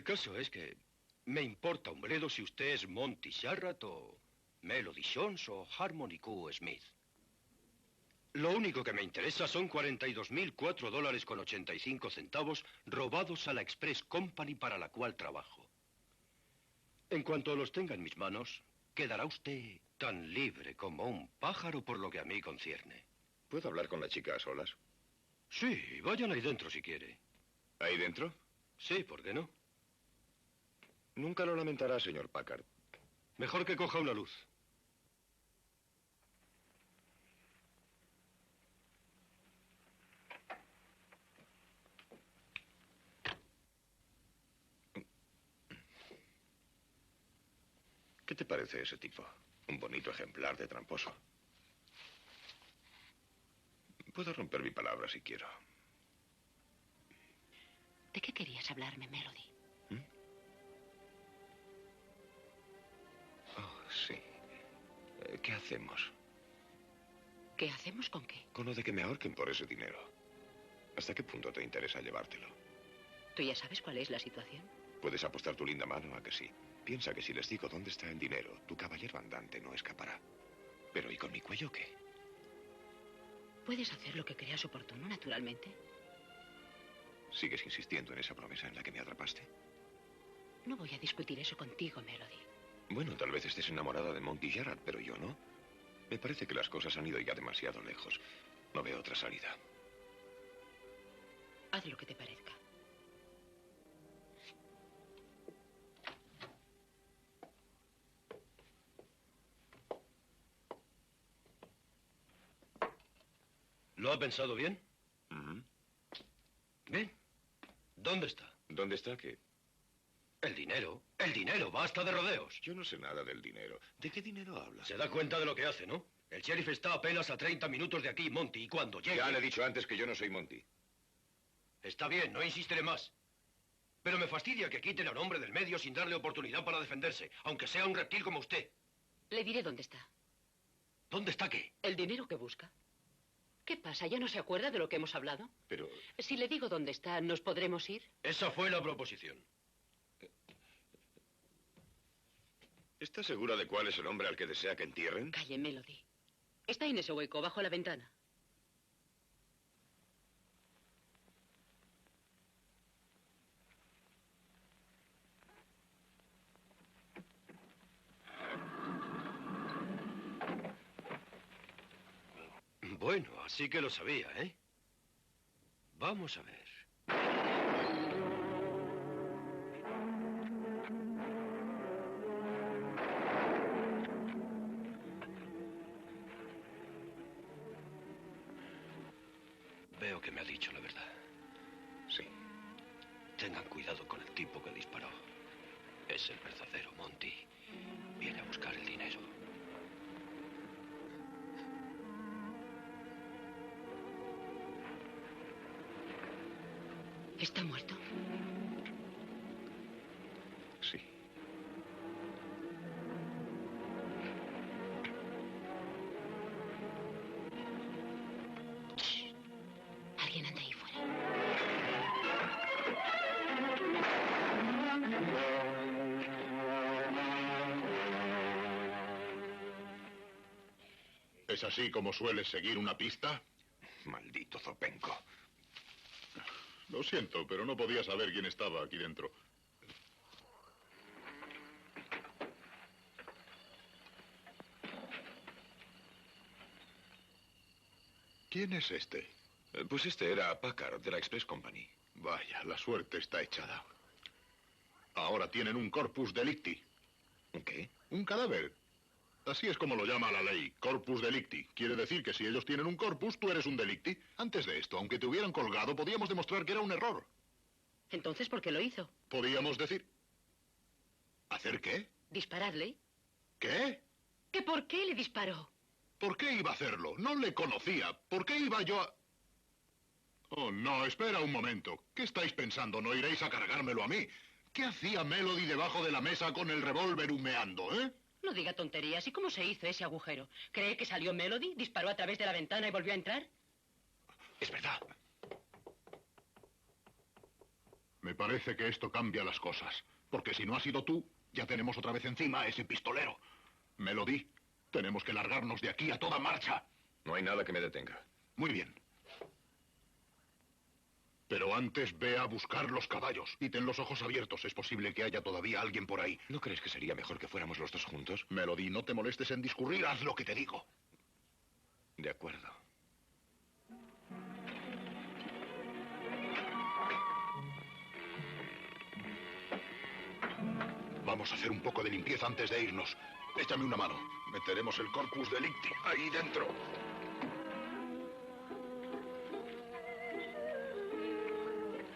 caso es que me importa un bledo si usted es Monty Sharrat o Melody Jones o Harmony Q. Smith. Lo único que me interesa son $42.004.85 robados a la Express Company para la cual trabajo. En cuanto los tenga en mis manos, quedará usted tan libre como un pájaro por lo que a mí concierne. ¿Puedo hablar con la chica a solas? Sí, vayan ahí dentro si quiere. ¿Ahí dentro? Sí, ¿por qué no? Nunca lo lamentará, señor Packard. Mejor que coja una luz. ¿Qué te parece ese tipo? Un bonito ejemplar de tramposo. Puedo romper mi palabra si quiero. ¿De qué querías hablarme, Melody? Oh, sí. ¿Qué hacemos? ¿Qué hacemos con qué? Con lo de que me ahorquen por ese dinero. ¿Hasta qué punto te interesa llevártelo? ¿Tú ya sabes cuál es la situación? Puedes apostar tu linda mano a que sí. Piensa que si les digo dónde está el dinero, tu caballero andante no escapará. Pero ¿y con mi cuello qué? Puedes hacer lo que creas oportuno, naturalmente. ¿Sigues insistiendo en esa promesa en la que me atrapaste? No voy a discutir eso contigo, Melody. Bueno, tal vez estés enamorada de Monty Sharrat, pero yo no. Me parece que las cosas han ido ya demasiado lejos. No veo otra salida. Haz lo que te parezca. ¿Lo ha pensado bien? Bien. ¿Dónde está? ¿Dónde está qué? El dinero. El dinero. Basta de rodeos. Yo no sé nada del dinero. ¿De qué dinero hablas? Se da cuenta de lo que hace, ¿no? El sheriff está apenas a 30 minutos de aquí, Monty, y cuando llegue... Ya le he dicho antes que yo no soy Monty. Está bien, no insistiré más. Pero me fastidia que quiten a un hombre del medio sin darle oportunidad para defenderse, aunque sea un reptil como usted. Le diré dónde está. ¿Dónde está qué? El dinero que busca. ¿Qué pasa? ¿Ya no se acuerda de lo que hemos hablado? Pero... Si le digo dónde está, ¿nos podremos ir? Esa fue la proposición. ¿Está segura de cuál es el hombre al que desea que entierren? Calle, Melody. Está en ese hueco, bajo la ventana. Bueno, así que lo sabía, ¿eh? Vamos a ver. Veo que me ha dicho la verdad. Sí. Tengan cuidado con el tipo que disparó. Es el verdadero Monty. Viene a buscar el dinero. ¿Está muerto? Sí. Shh. Alguien anda ahí fuera. ¿Es así como sueles seguir una pista? Maldito zopenco. Lo siento, pero no podía saber quién estaba aquí dentro. ¿Quién es este? Pues este era Packard, de la Express Company. Vaya, la suerte está echada. Ahora tienen un corpus delicti. ¿Un qué? Un cadáver. Así es como lo llama la ley, corpus delicti. Quiere decir que si ellos tienen un corpus, tú eres un delicti. Antes de esto, aunque te hubieran colgado, podíamos demostrar que era un error. Entonces, ¿por qué lo hizo? Podíamos decir... ¿Hacer qué? ¿Dispararle? ¿Qué? ¿Que por qué le disparó? ¿Por qué iba a hacerlo? No le conocía. ¿Por qué iba yo a...? Oh, no, espera un momento. ¿Qué estáis pensando? ¿No iréis a cargármelo a mí? ¿Qué hacía Melody debajo de la mesa con el revólver humeando, eh? No diga tonterías. ¿Y cómo se hizo ese agujero? ¿Cree que salió Melody, disparó a través de la ventana y volvió a entrar? Es verdad. Me parece que esto cambia las cosas. Porque si no has sido tú, ya tenemos otra vez encima a ese pistolero. Melody, tenemos que largarnos de aquí a toda marcha. No hay nada que me detenga. Muy bien. Pero antes ve a buscar los caballos y ten los ojos abiertos. Es posible que haya todavía alguien por ahí. ¿No crees que sería mejor que fuéramos los dos juntos? Melody, no te molestes en discurrir. Haz lo que te digo. De acuerdo. Vamos a hacer un poco de limpieza antes de irnos. Échame una mano. Meteremos el corpus delicti ahí dentro.